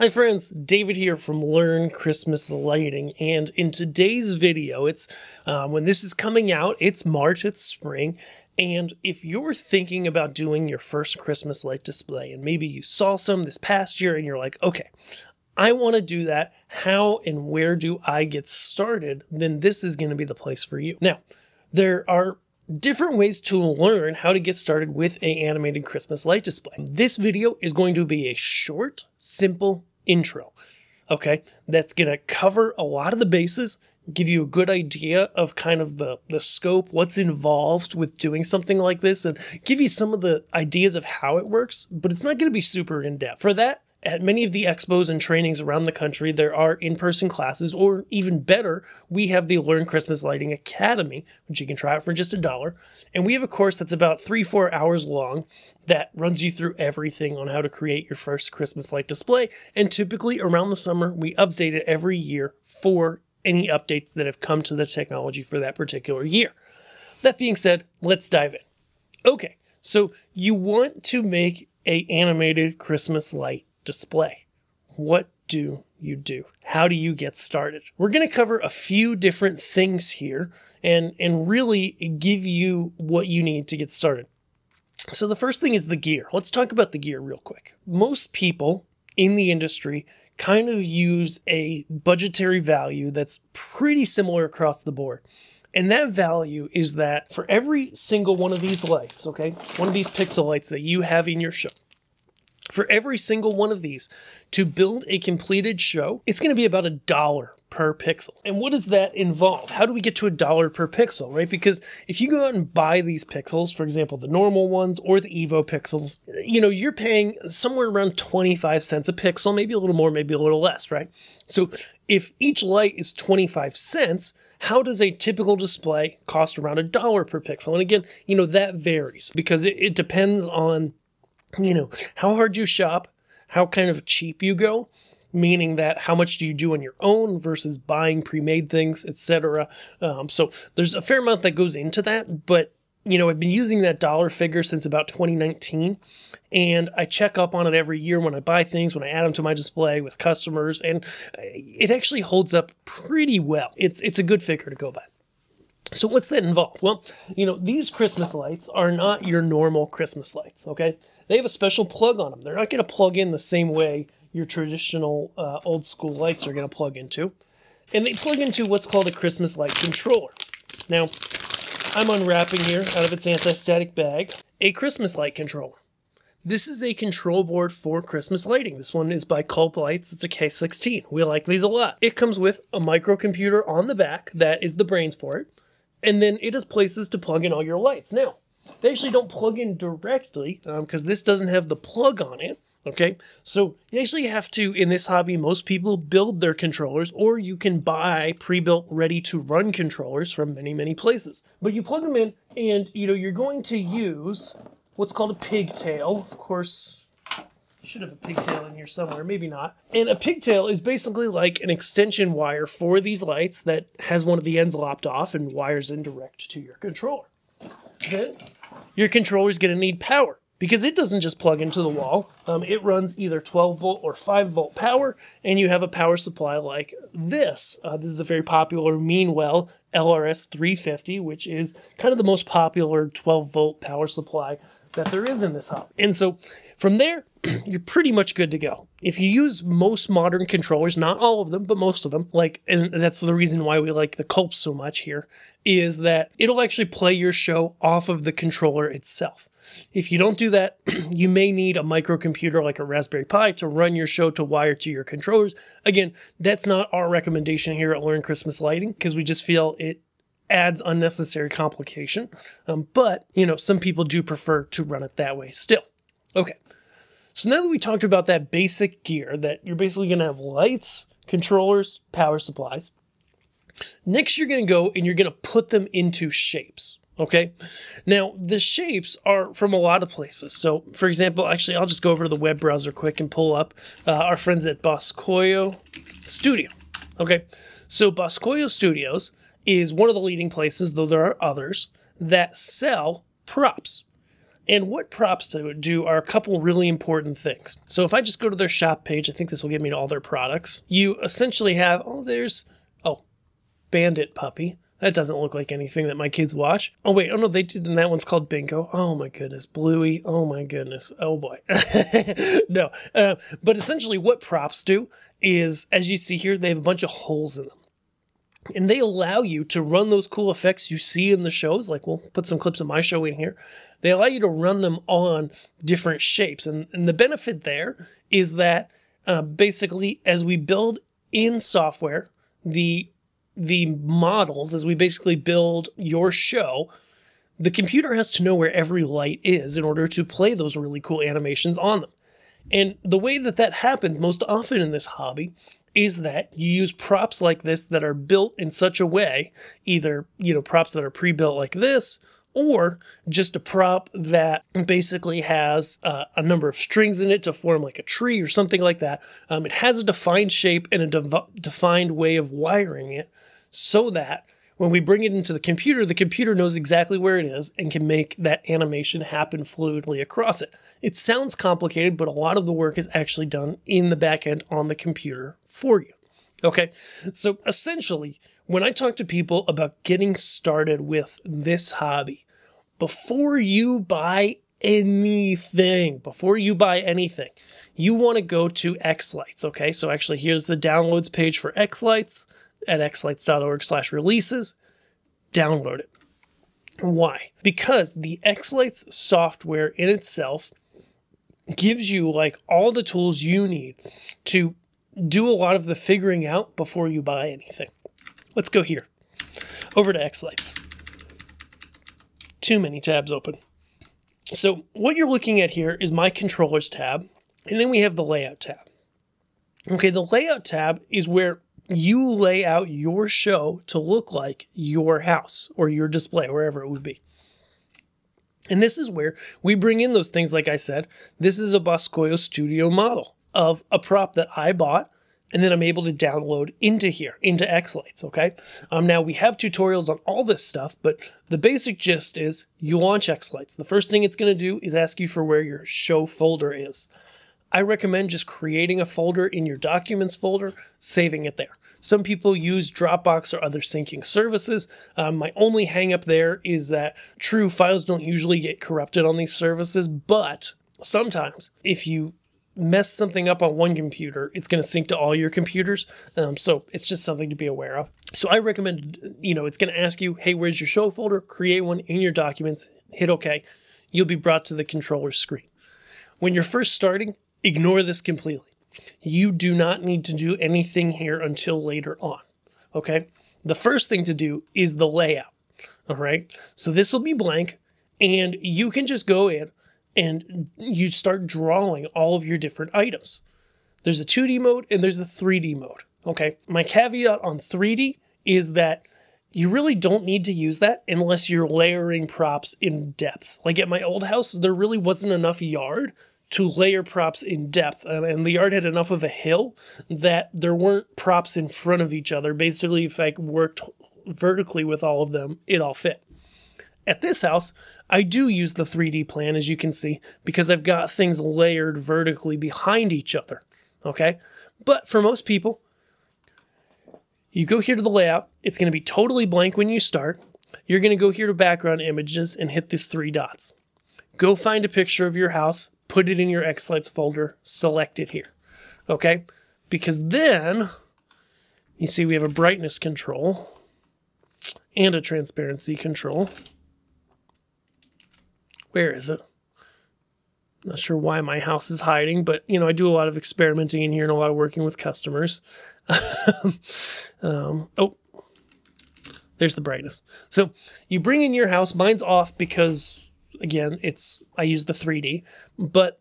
Hi friends, David here from Learn Christmas Lighting, and in today's video, when this is coming out, it's March, it's spring, and if you're thinking about doing your first Christmas light display, and maybe you saw some this past year and you're like, okay, I want to do that, how and where do I get started, then this is going to be the place for you. Now, there are different ways to learn how to get started with an animated Christmas light display. This video is going to be a short, simple intro, okay? That's going to cover a lot of the bases, give you a good idea of kind of the scope, what's involved with doing something like this, and give you some of the ideas of how it works, but it's not going to be super in-depth. For that, at many of the expos and trainings around the country, there are in-person classes, or even better, we have the Learn Christmas Lighting Academy, which you can try out for just $1. And we have a course that's about 3-4 hours long that runs you through everything on how to create your first Christmas light display. And typically around the summer, we update it every year for any updates that have come to the technology for that particular year. That being said, let's dive in. Okay, so you want to make an animated Christmas light display. What do you do? How do you get started? We're going to cover a few different things here and really give you what you need to get started. So the first thing is the gear. Let's talk about the gear real quick. Most people in the industry kind of use a budgetary value that's pretty similar across the board. And that value is that for every single one of these lights, okay, one of these pixel lights that you have in your show, for every single one of these, to build a completed show, it's going to be about $1 per pixel. And what does that involve? How do we get to $1 per pixel, right? Because if you go out and buy these pixels, for example, the normal ones or the Evo pixels, you're paying somewhere around 25 cents a pixel, maybe a little more, maybe a little less, right? So if each light is 25 cents, how does a typical display cost around $1 per pixel? And again, that varies because it depends on how hard you shop, how kind of cheap you go, meaning that how much do you do on your own versus buying pre-made things, etc. So there's a fair amount that goes into that, but I've been using that dollar figure since about 2019, and I check up on it every year when I buy things, when I add them to my display with customers, and it actually holds up pretty well. It's a good figure to go by. So what's that involve? Well, these Christmas lights are not your normal Christmas lights, okay? They have a special plug on them. They're not going to plug in the same way your traditional old school lights are going to plug into. And they plug into what's called a Christmas light controller. Now, I'm unwrapping here out of its anti-static bag a Christmas light controller. This is a control board for Christmas lighting. This one is by Culp Lights. It's a K16. We like these a lot. It comes with a microcomputer on the back that is the brains for it. And then it has places to plug in all your lights. Now, they actually don't plug in directly because this doesn't have the plug on it, okay? So you actually have to, in this hobby, most people build their controllers, or you can buy pre-built, ready-to-run controllers from many, many places. But you plug them in, and you're going to use what's called a pigtail. Of course, you should have a pigtail in here somewhere, maybe not. And a pigtail is basically like an extension wire for these lights that has one of the ends lopped off and wires in direct to your controller. Then your controller is going to need power because it doesn't just plug into the wall. It runs either 12 volt or 5 volt power, and you have a power supply like this. This is a very popular Meanwell LRS 350, which is kind of the most popular 12 volt power supply that there is in this hobby. And so from there, you're pretty much good to go. If you use most modern controllers, not all of them, but most of them, and that's the reason why we like the Culp so much here, is that it'll actually play your show off of the controller itself. If you don't do that, you may need a microcomputer like a Raspberry Pi to run your show to wire to your controllers. Again, that's not our recommendation here at Learn Christmas Lighting because we just feel it adds unnecessary complication. But, some people do prefer to run it that way still. Okay. So now that we talked about that basic gear, that you're basically going to have lights, controllers, power supplies, next you're going to go and you're going to put them into shapes, okay? Now, the shapes are from a lot of places. So, for example, actually, I'll just go over to the web browser quick and pull up our friends at Boscoyo Studio, okay? So Boscoyo Studios is one of the leading places, though there are others, that sell props. And what props do are a couple really important things. So if I just go to their shop page, I think this will get me to all their products. You essentially have, Bandit Puppy. That doesn't look like anything that my kids watch. Oh wait, no, they did, and that one's called Bingo. Oh my goodness, Bluey. Oh my goodness. Oh boy. No, but essentially what props do is, as you see here, they have a bunch of holes in them. And they allow you to run those cool effects you see in the shows. Like, we'll put some clips of my show in here. They allow you to run them on different shapes. And the benefit there is that basically, as we build in software, the models, as we basically build your show, the computer has to know where every light is in order to play those really cool animations on them. And the way that happens most often in this hobby is that you use props like this that are built in such a way, either, props that are pre-built like this, or just a prop that basically has a number of strings in it to form like a tree or something like that. It has a defined shape and a defined way of wiring it so that when we bring it into the computer knows exactly where it is and can make that animation happen fluidly across it. It sounds complicated, but a lot of the work is actually done in the back end on the computer for you. Okay, so essentially, when I talk to people about getting started with this hobby, before you buy anything, you want to go to Xlights, okay? So actually, here's the downloads page for Xlights at xlights.org/releases. Download it. Why? Because the Xlights software in itself gives you like all the tools you need to do a lot of the figuring out before you buy anything. Let's go here. Over to Xlights. Too many tabs open. So what you're looking at here is my controllers tab, and then we have the layout tab. Okay, the layout tab is where you lay out your show to look like your house or your display, wherever it would be. And this is where we bring in those things. Like I said, this is a Boscoyo Studio model of a prop that I bought, and then I'm able to download into here, into Xlights, okay? Now, we have tutorials on all this stuff, but the basic gist is you launch Xlights. The first thing it's going to do is ask you for where your show folder is. I recommend just creating a folder in your Documents folder, saving it there. Some people use Dropbox or other syncing services. My only hang up there is that true, files don't usually get corrupted on these services, but sometimes if you mess something up on one computer, it's going to sync to all your computers. So it's just something to be aware of. So I recommend, it's going to ask you, hey, where's your show folder? Create one in your Documents, hit OK. You'll be brought to the controller screen. When you're first starting, ignore this completely. You do not need to do anything here until later on, okay? The first thing to do is the layout, all right? So this will be blank, and you can just go in and you start drawing all of your different items. There's a 2D mode and there's a 3D mode, okay? My caveat on 3D is that you really don't need to use that unless you're layering props in depth. Like at my old house, there really wasn't enough yard to layer props in depth, and the yard had enough of a hill that there weren't props in front of each other. Basically, if I worked vertically with all of them, it all fit. At this house, I do use the 3D plan, as you can see, because I've got things layered vertically behind each other, okay? But for most people, you go here to the layout. It's going to be totally blank when you start. You're going to go here to background images and hit these 3 dots. Go find a picture of your house, put it in your Xlights folder, select it here, okay? Because then, you see we have a brightness control and a transparency control. Where is it? Not sure why my house is hiding, but, I do a lot of experimenting in here and a lot of working with customers. Oh, there's the brightness. So you bring in your house. Mine's off because, again, I use the 3D, but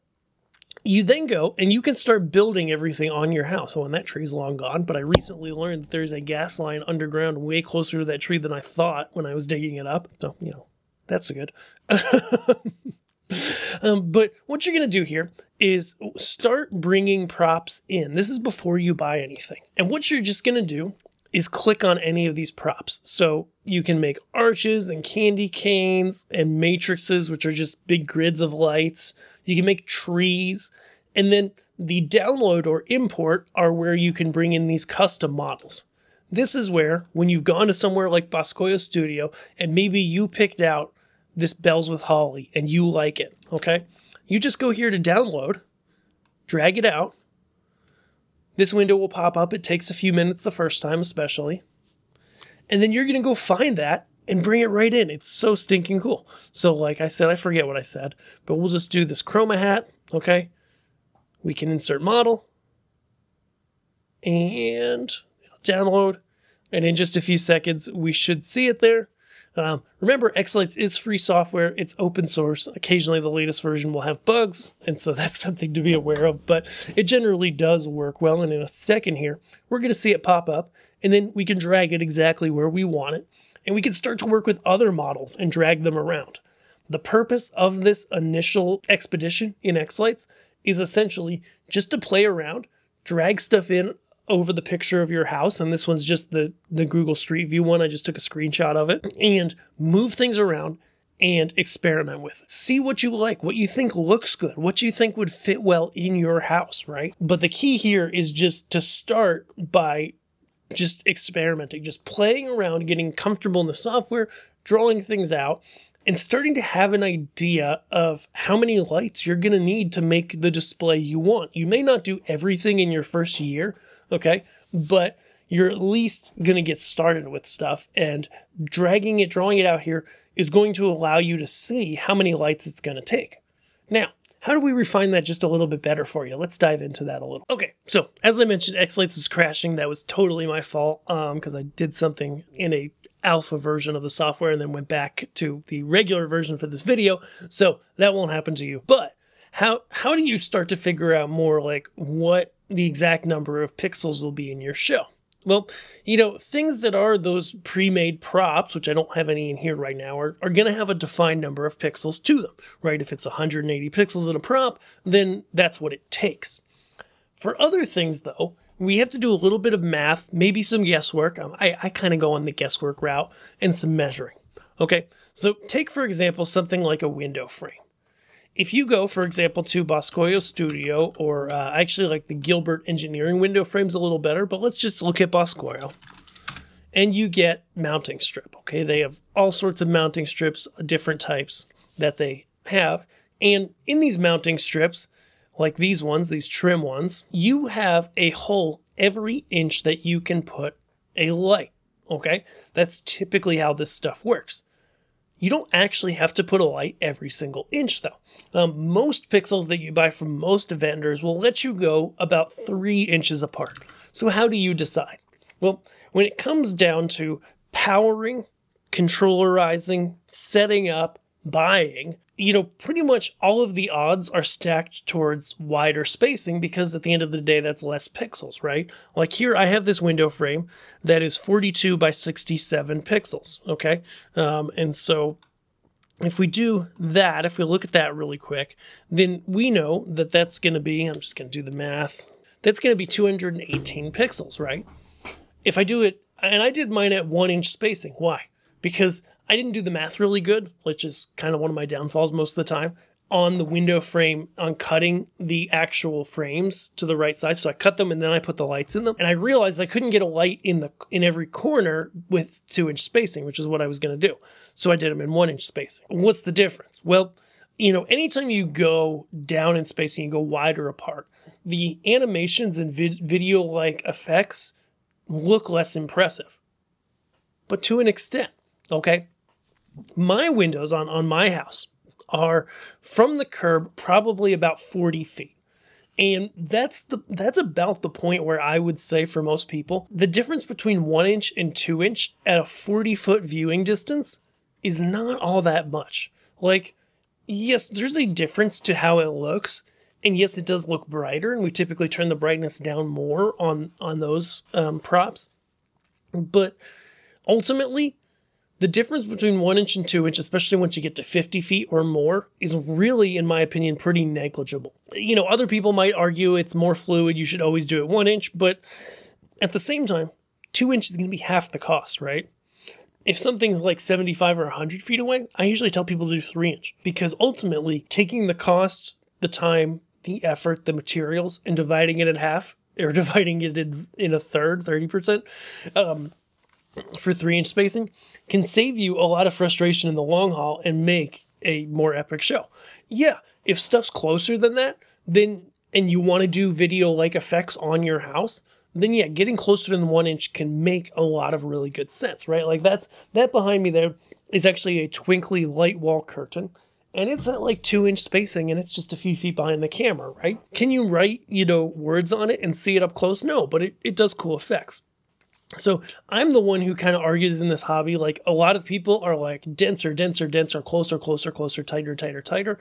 you then go and you can start building everything on your house. Oh, and that tree's long gone, but I recently learned that there's a gas line underground way closer to that tree than I thought when I was digging it up. So, that's good. But what you're going to do here is start bringing props in. This is before you buy anything. And what you're just going to do is click on any of these props. So you can make arches and candy canes and matrices, which are just big grids of lights. You can make trees. And then the download or import are where you can bring in these custom models. This is where, when you've gone to somewhere like Boscoyo Studio and maybe you picked out this Bells with Holly and you like it, okay? You just go here to download, drag it out. This window will pop up. It takes a few minutes the first time, especially. And then you're going to go find that and bring it right in. It's so stinking cool. So like I said, I forget what I said, but we'll just do this chroma hat, okay? We can insert model and download. And in just a few seconds, we should see it there. Remember, Xlights is free software. It's open source. Occasionally, the latest version will have bugs, and so that's something to be aware of, but it generally does work well. And in a second here, we're going to see it pop up, and then we can drag it exactly where we want it, and we can start to work with other models and drag them around. The purpose of this initial expedition in Xlights is essentially just to play around, drag stuff in over the picture of your house, and this one's just the Google Street View one. I just took a screenshot of it, and move things around and experiment with it. See what you like, what you think looks good, what you think would fit well in your house, right? But the key here is just to start by just experimenting, just playing around, getting comfortable in the software, drawing things out, and starting to have an idea of how many lights you're going to need to make the display you want. You may not do everything in your first year, okay, but you're at least going to get started with stuff, and dragging it, drawing it out here is going to allow you to see how many lights it's going to take. Now, how do we refine that just a little bit better for you? Let's dive into that a little. Okay, so as I mentioned, Xlights was crashing. That was totally my fault because I did something in a alpha version of the software and then went back to the regular version for this video. So that won't happen to you. But how do you start to figure out more like what the exact number of pixels will be in your show? Well, you know, things that are those pre-made props, which I don't have any in here right now, are going to have a defined number of pixels to them, right? If it's 180 pixels in a prop, then that's what it takes. For other things, though, we have to do a little bit of math, maybe some guesswork. I kind of go on the guesswork route, and some measuring. Okay, so take, for example, something like a window frame. If you go, for example, to Boscoyo Studio, or I actually like the Gilbert Engineering window frames a little better, but let's just look at Boscoyo. And you get mounting strip, okay? They have all sorts of mounting strips, different types that they have. And in these mounting strips, like these ones, these trim ones, you have a hole every inch that you can put a light, okay? That's typically how this stuff works. You don't actually have to put a light every single inch, though. Most pixels that you buy from most vendors will let you go about 3 inches apart. So how do you decide? Well, when it comes down to powering, controllerizing, setting up, buying, you know, pretty much all of the odds are stacked towards wider spacing because at the end of the day, that's less pixels, right? Like here, I have this window frame that is 42 by 67 pixels, okay? And so if we do that, if we look at that really quick, then we know that that's going to be, I'm just going to do the math, that's going to be 218 pixels, right? If I do it, and I did mine at 1 inch spacing. Why? Because I didn't do the math really good, which is kind of one of my downfalls most of the time, on the window frame, on cutting the actual frames to the right size. So I cut them and then I put the lights in them. And I realized I couldn't get a light in every corner with 2 inch spacing, which is what I was going to do. So I did them in 1 inch spacing. What's the difference? Well, you know, anytime you go down in spacing, you go wider apart, the animations and video-like effects look less impressive, but to an extent, okay? My windows on my house are from the curb probably about 40 feet. And that's about the point where I would say for most people, the difference between 1 inch and 2 inch at a 40-foot viewing distance is not all that much. Like, yes, there's a difference to how it looks. And yes, it does look brighter, and we typically turn the brightness down more on those props. But ultimately, the difference between 1 inch and 2 inch, especially once you get to 50 feet or more, is really, in my opinion, pretty negligible. You know, other people might argue it's more fluid, you should always do it 1 inch, but at the same time, 2 inch is going to be half the cost, right? If something's like 75 or 100 feet away, I usually tell people to do 3 inch, because ultimately taking the cost, the time, the effort, the materials, and dividing it in half, or dividing it in a third, 30%, for 3 inch spacing can save you a lot of frustration in the long haul and make a more epic show. Yeah, if stuff's closer than that, then, and you want to do video-like effects on your house, then yeah, getting closer than 1 inch can make a lot of really good sense, right? Like that behind me there is actually a twinkly light wall curtain, and it's at like 2 inch spacing, and it's just a few feet behind the camera, right? Can you write, words on it and see it up close? No, but it does cool effects. So I'm the one who kind of argues in this hobby, like a lot of people are like denser, denser, denser, closer, closer, closer, tighter, tighter, tighter.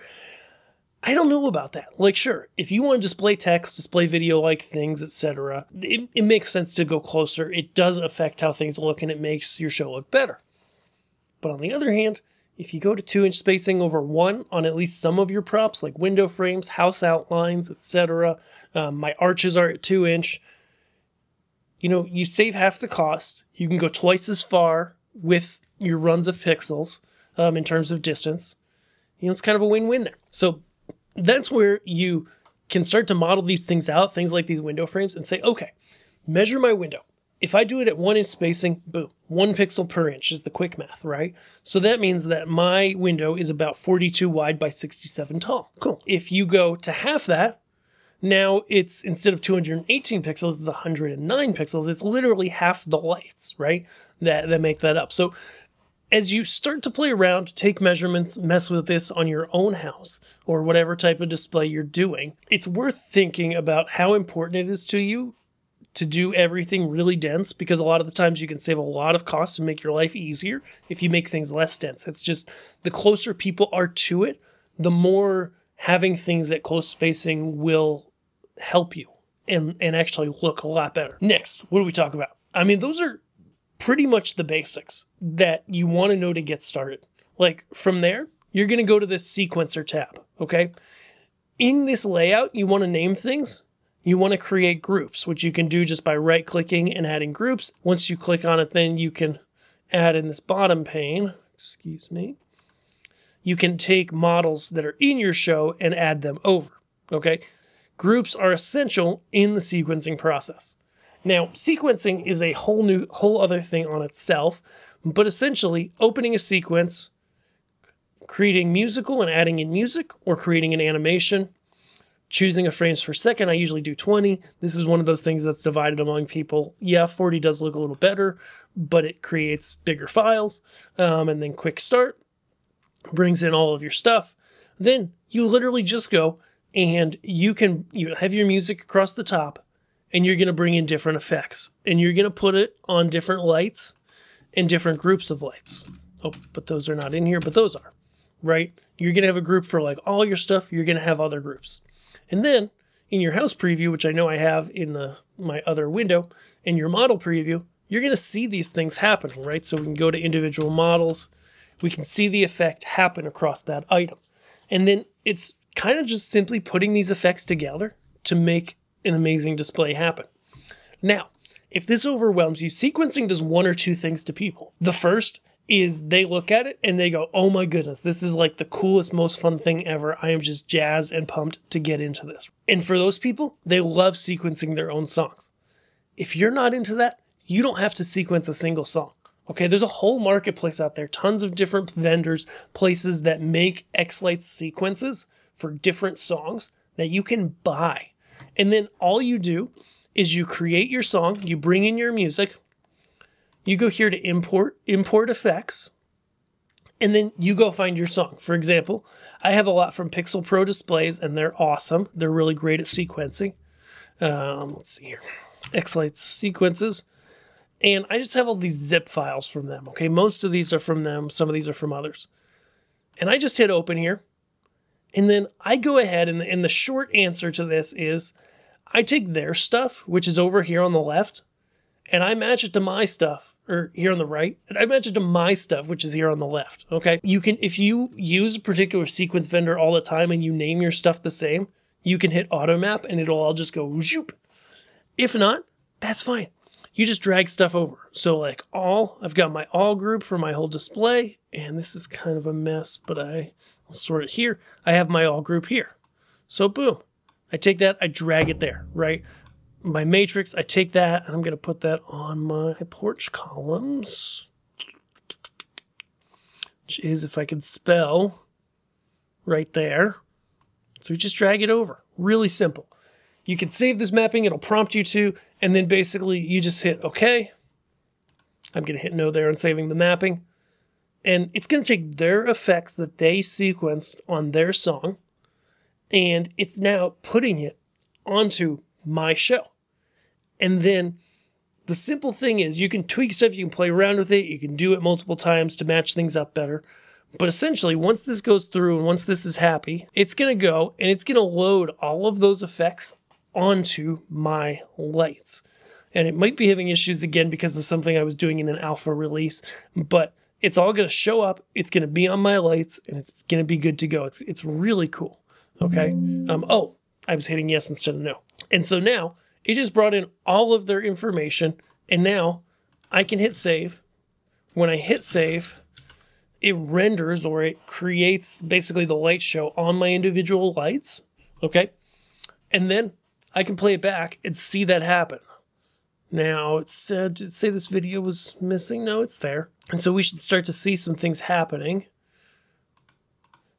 I don't know about that. Like, sure, if you want to display text, display video-like things, etc., it makes sense to go closer. It does affect how things look, and it makes your show look better. But on the other hand, if you go to 2 inch spacing over 1 on at least some of your props, like window frames, house outlines, etc., my arches are at 2 inch, you save half the cost. You can go twice as far with your runs of pixels in terms of distance. It's kind of a win-win there. So that's where you can start to model these things out, things like these window frames, and say, okay, measure my window. If I do it at 1 inch spacing, boom, 1 pixel per inch is the quick math, right? So that means that my window is about 42 wide by 67 tall. Cool. If you go to half that, now it's, instead of 218 pixels, it's 109 pixels. It's literally half the lights, right? That make that up. So as you start to play around, take measurements, mess with this on your own house or whatever type of display you're doing, it's worth thinking about how important it is to you to do everything really dense, because a lot of the times you can save a lot of costs and make your life easier if you make things less dense. It's just the closer people are to it, the more having things at close spacing will help you and actually look a lot better. Next, what do we talk about? I mean, those are pretty much the basics that you want to know to get started. Like from there, you're going to go to this sequencer tab, okay? In this layout, you want to name things. You want to create groups, which you can do just by right-clicking and adding groups. Once you click on it, then you can add in this bottom pane, you can take models that are in your show and add them over, okay? Groups are essential in the sequencing process. Now, sequencing is a whole other thing on itself, but essentially opening a sequence, creating musical and adding in music, or creating an animation, choosing a frames per second. I usually do 20. This is one of those things that's divided among people. Yeah, 40 does look a little better, but it creates bigger files. And then quick start brings in all of your stuff. Then you literally just go and you have your music across the top, and you're going to bring in different effects, and you're going to put it on different lights and different groups of lights. Oh, but those are not in here, but those are, right? You're going to have a group for like all your stuff. You're going to have other groups. And then in your house preview, which I know I have in my other window, in your model preview, you're going to see these things happening, right? So we can go to individual models. We can see the effect happen across that item. And then it's kind of just simply putting these effects together to make an amazing display happen. Now, if this overwhelms you, sequencing does one or two things to people. The first is they look at it and they go, oh my goodness, this is like the coolest, most fun thing ever. I am just jazzed and pumped to get into this. And for those people, they love sequencing their own songs. If you're not into that, you don't have to sequence a single song. Okay, there's a whole marketplace out there, tons of different vendors, places that make X-Lights sequences for different songs that you can buy. And then all you do is you create your song, you bring in your music, you go here to import effects, and then you go find your song. For example, I have a lot from Pixel Pro Displays, and they're awesome. They're really great at sequencing. Let's see here. X-Lights sequences. And I just have all these zip files from them, okay? Most of these are from them. Some of these are from others. And I just hit open here. And then I go ahead, and the short answer to this is I take their stuff, which is over here on the left, and I match it to my stuff, or here on the right, and I match it to my stuff, which is here on the left, okay? You can, if you use a particular sequence vendor all the time and you name your stuff the same, you can hit auto map and it'll all just go zoop. If not, that's fine. you just drag stuff over. So like I've got my all group for my whole display, and this is kind of a mess, but I'll sort it here. I have my all group here. So boom, I take that, I drag it there, right? My matrix, I take that, and I'm going to put that on my porch columns, which is, if I could spell, right there. So we just drag it over. Really simple. You can save this mapping, it'll prompt you to, and then basically you just hit OK. I'm going to hit no there and saving the mapping. And it's going to take their effects that they sequenced on their song, and it's now putting it onto my show. And then the simple thing is you can tweak stuff, you can play around with it, you can do it multiple times to match things up better. But essentially, once this goes through and once this is happy, it's going to go and it's going to load all of those effects onto my lights. And it might be having issues again because of something I was doing in an alpha release, but it's all going to show up, it's going to be on my lights, and it's going to be good to go. It's really cool. Okay. Oh, I was hitting yes instead of no. And so now it just brought in all of their information, and now I can hit save. When I hit save, it renders, or it creates basically the light show on my individual lights. Okay. And then I can play it back and see that happen. Now it said, did it say this video was missing? No, it's there. And so we should start to see some things happening.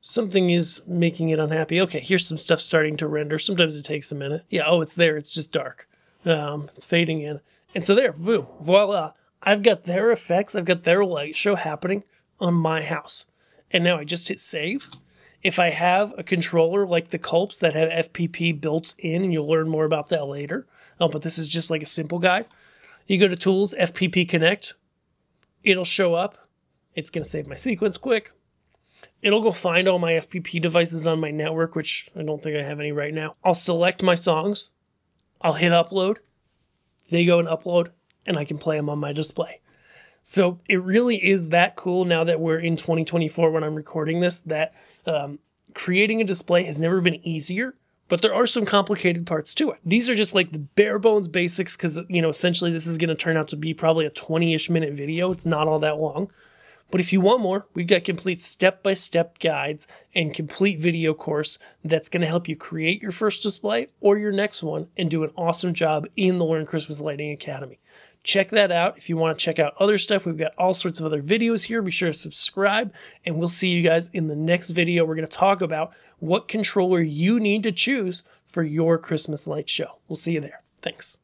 Something is making it unhappy. Okay, here's some stuff starting to render. Sometimes it takes a minute. Yeah, oh, it's there. It's just dark. It's fading in. And so there, boom, voila. I've got their effects. I've got their light show happening on my house. And now I just hit save. If I have a controller like the Culps that have FPP built in, and you'll learn more about that later, but this is just like a simple guide. You go to Tools, FPP Connect. It'll show up. It's going to save my sequence quick. It'll go find all my FPP devices on my network, which I don't think I have any right now. I'll select my songs. I'll hit upload. They go and upload, and I can play them on my display. So it really is that cool now that we're in 2024 when I'm recording this, that creating a display has never been easier, but there are some complicated parts to it. These are just like the bare bones basics because, essentially this is going to turn out to be probably a 20-ish minute video. It's not all that long. But if you want more, we've got complete step-by-step guides and complete video course that's going to help you create your first display or your next one and do an awesome job in the Learn Christmas Lighting Academy. Check that out. If you want to check out other stuff, we've got all sorts of other videos here. Be sure to subscribe, and we'll see you guys in the next video. We're going to talk about what controller you need to choose for your Christmas light show. We'll see you there. Thanks.